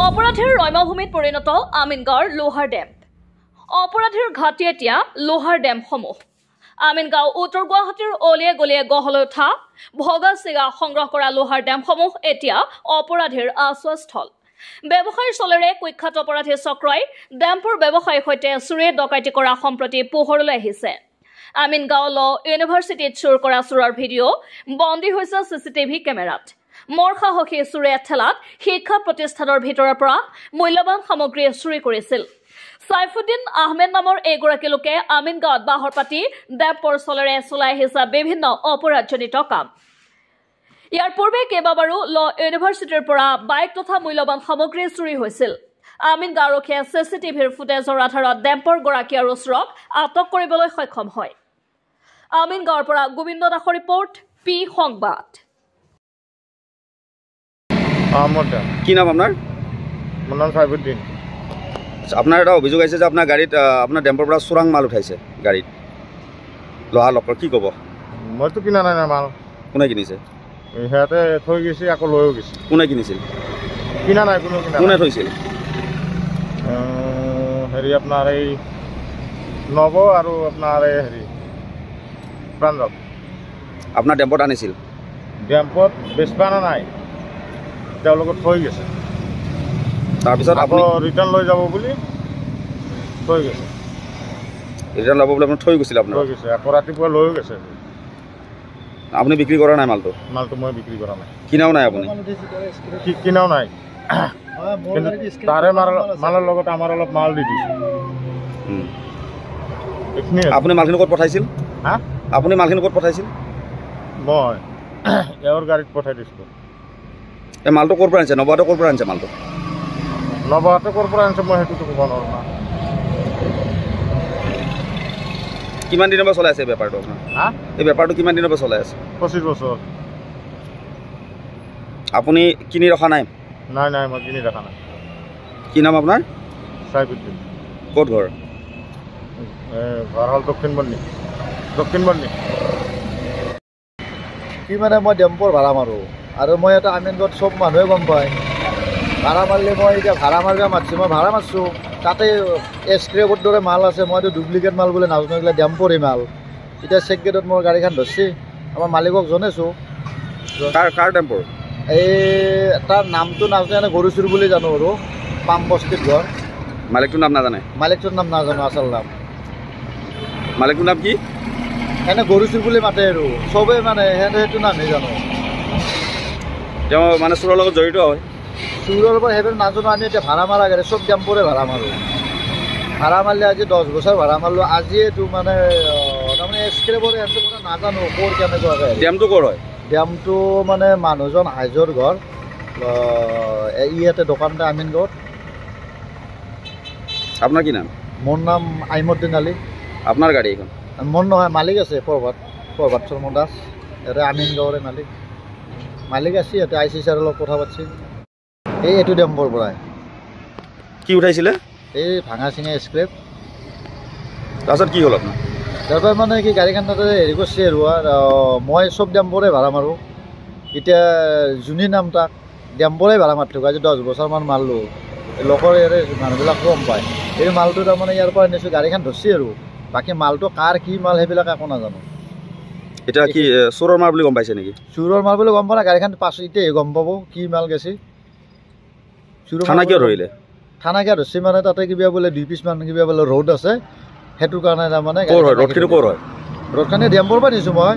অপৰাধীৰ ৰম্যভূমিত পৰিণত আমিনগাঁৱৰ লোহাৰ ডেম। অপৰাধীৰ ঘাটি এতিয়া লোহাৰ ডেমসমূহ। আমিনগাঁও উত্তৰ গুৱাহাটীৰ অলিয়ে গলিয়ে গঢ়লৈ উঠা ভগা চিগা সংগ্ৰহ কৰা লোহাৰ ডেমসমূহ এতিয়া অপৰাধীৰ আশ্ৰয়স্থল। ব্যৱসায়ীৰ চলেৰে কুখ্যাত অপৰাধী চক্ৰই ডেম্পৰ ব্যৱসায়ীৰ সৈতে চুৰি ডকাইতি কৰা সম্প্ৰতি পোহৰলৈ আহিছে। আমিনগাঁও ল ইউনিভাৰ্চিটিত চুৰ কৰা চোৰৰ ভিডিঅ' বন্দী হৈছে চিচিটিভি কেমেৰাত। মোৰ সাহসী চোৰে ঠেলাত শিক্ষা প্ৰতিষ্ঠানৰ ভিতৰৰ পৰা মূল্যৱান সামগ্ৰী চুৰি কৰিছিল। সাইফুদ্দিন আহমেদ নামৰ এগৰাকী লোকে আমিনগাঁৱত বাহৰ পাতি ডেম্পৰ চলেৰে চলাই আহিছে বিভিন্ন অপৰাধজনিত কাম। ইয়াৰ পূৰ্বে কেইবাবাৰো ল ইউনিভাৰ্চিটিৰ পৰা বাইক তথা মূল্যৱান সামগ্ৰী চুৰি হৈছিল। আমিনগাঁও আৰক্ষীয়ে চিচিটিভিৰ ফুটেজৰ আধাৰত ডেম্পৰ গৰাকী আৰু চোৰক আটক কৰিবলৈ সক্ষম হয়। আমিনগাঁৱৰ পৰা গোবিন্দ দাসৰ ৰিপৰ্ট, পি সংবাদ। কি নাম আপনাৰ? মোৰ নাম সাইফুদ্দিন। আপনাৰ এটা অভিযোগ আছে যে আপনাৰ গাড়িত আপনাৰ ডেম্পৰ পৰা চোৰাং মাল উঠাইছে গাড়ীত লোহা লকৰ, কি ক'ব? মইতো কিনা নাই মাল। কোনে কিনিছে? সিহঁতে থৈ গৈছে, আকৌ লৈও গৈছে। কোনে কিনিছিল? কিনা নাই, কোনো কিনা। কোনে থৈছিল? হেৰি আপোনাৰ এই নৱ আৰু আপোনাৰ এই হেৰি প্ৰাঞ্জল। আপোনাৰ ডেম্পত আনিছিল? ডেম্পত বেচবা নাই, তেওঁলোকে থৈ গৈছে। তাৰপিছত আকৌ ৰিটাৰ্ণ লৈ যাব বুলি থৈ গৈছে। ৰিটাৰ্ণ ল'ব বুলি আপুনি থৈ গৈছিল? আপোনাৰ থৈ গৈছে, আকৌ ৰাতিপুৱা লৈও গৈছে। আপুনি বিক্ৰী কৰা নাই মালটো? মালটো মই বিক্ৰী কৰা নাই। কিনাও নাই আপুনি? কিনাও নাই, কিন্তু তাৰে মালৰ লগত আমাৰ অলপ মাল দি দিছে। আপুনি মালখিনি ক'ত পঠাইছিল? হা? আপুনি মালখিনি ক'ত পঠাইছিল? মই এওঁৰ গাড়ীত পঠাই দিছিলোঁ। এই মালটো ক'ৰ পৰা আনিছে? নৱহাটে ক'ৰ পৰা আনিছে মালটো? নৱহাটে ক'ৰ পৰা আনিছে মই সেইটোতো ক'ব নোৱাৰোঁ না। কিমান দিনৰ পৰা চলাই আছে এই বেপাৰটো আপোনাৰ? হা? এই বেপাৰটো কিমান দিনৰ পৰা চলাই আছে? 25 বছৰ। আপুনি কিনি ৰখা নাই? নাই নাই, মই কিনি দেখা নাই। কি নাম আপোনাৰ? সাইফুদ্দিন। ক'ত ঘৰ? ঘৰ হ'ল দক্ষিণ বৰ্ণি। কি মানে মই ডেম্পৰ ভাড়া মাৰোঁ আৰু মই এটা আমিনগাঁৱত চব মানুহে গম পায়। ভাড়া মাৰিলে মই এতিয়া ভাড়া মাৰিব মাতিছোঁ, মই ভাড়া মাৰিছোঁ। তাতে এক্সক্ৰেপৰ দৰে মাল আছে, মইতো ডুপ্লিকেট মাল বুলি নাজানো, এইবিলাক ডেম্পৰে মাল। এতিয়া চেক গেটত মোৰ গাড়ীখন ধৰিছে, আমাৰ মালিকক জনাইছোঁ। কাৰ ডেম্পৰ? এই তাৰ নামটো নাজানো, এনে গৰুচুৰ বুলি জানো আৰু পাম্প বস্তিত ঘৰ। মালিকটোৰ নাম নাজানে? মালিকটোৰ নাম নাজানো, আচল নাম। মালিকটোৰ নাম কি? এনে গৰুচুৰ বুলি মাতে আৰু চবেই মানে সেইটো নামেই জানো। তেওঁ মানে চোৰৰ লগত জড়িত হয়? চোৰৰ পৰা সেইবোৰ নাজানো। আমি এতিয়া ভাড়া মাৰা গাড়ী চব ডেম্পৰে ভাড়া মাৰোঁ। ভাড়া মাৰিলে আজি 10 বছৰ ভাড়া মাৰিলোঁ। আজিয়েতো মানে তাৰমানে স্ক্ৰেপৰ এনটো কথা নাজানো ক'ৰ কেনেকুৱাকৈ। ডেমটো ক'ৰ হয়? ডেমটো মানে মানুহজন হাইজৰ ঘৰ, ইয়াতে দোকানতে আমিনগাঁৱত। আপোনাৰ কি নাম? মোৰ নাম আইমুদ্দিন আলী। আপোনাৰ গাড়ী এইখন? মোৰ নহয়, মালিক আছে প্ৰভাত শৰ্মা দাস, ইয়াতে আমিনগাঁৱৰে মালিক আছে। ইয়াতে ICCৰ লগত কথা পাতিছে। এইটো ডেম্পৰ পৰাই কি উঠাইছিলে? এই ভাঙা চিঙা স্ক্ৰেপ। তাৰপিছত কি হ'ল আপোনাৰ? তাৰপৰা মানে কি গাড়ীখন তাতে হেৰি কৰিছে আৰু মই চব ডেম্পৰে ভাড়া মাৰোঁ। এতিয়া যোনী নাম তাক ডেম্পৰে ভাড়া মাৰি থাকোঁ। আজি 10 বছৰমান মাৰিলোঁ। লোকৰ ইয়াৰে মানুহবিলাক গম পায়। এই মালটো তাৰমানে ইয়াৰ পৰা আনিছোঁ, গাড়ীখন ধৰিছে আৰু বাকী মালটো কাৰ কি মাল সেইবিলাক একো নাজানো। এতিয়া কি চোৰৰ মাল বুলি গম পাইছে নেকি? চোৰৰ মাল বুলি গম পোৱা নাই, গাড়ীখন পাছত এতিয়া গম পাব কি মাল গেছে। থানা কিয় ধৰিলে? থানা কিয় ধৰিছে মানে তাতে কিবা বোলে 2 পিচমান কিবা বোলে ৰ'দ আছে, সেইটো কাৰণে তাৰমানে। ৰ'দখিনি ক'ৰ হয়? ৰ'দখিনি ডেম্পৰ পৰা নিছোঁ মই।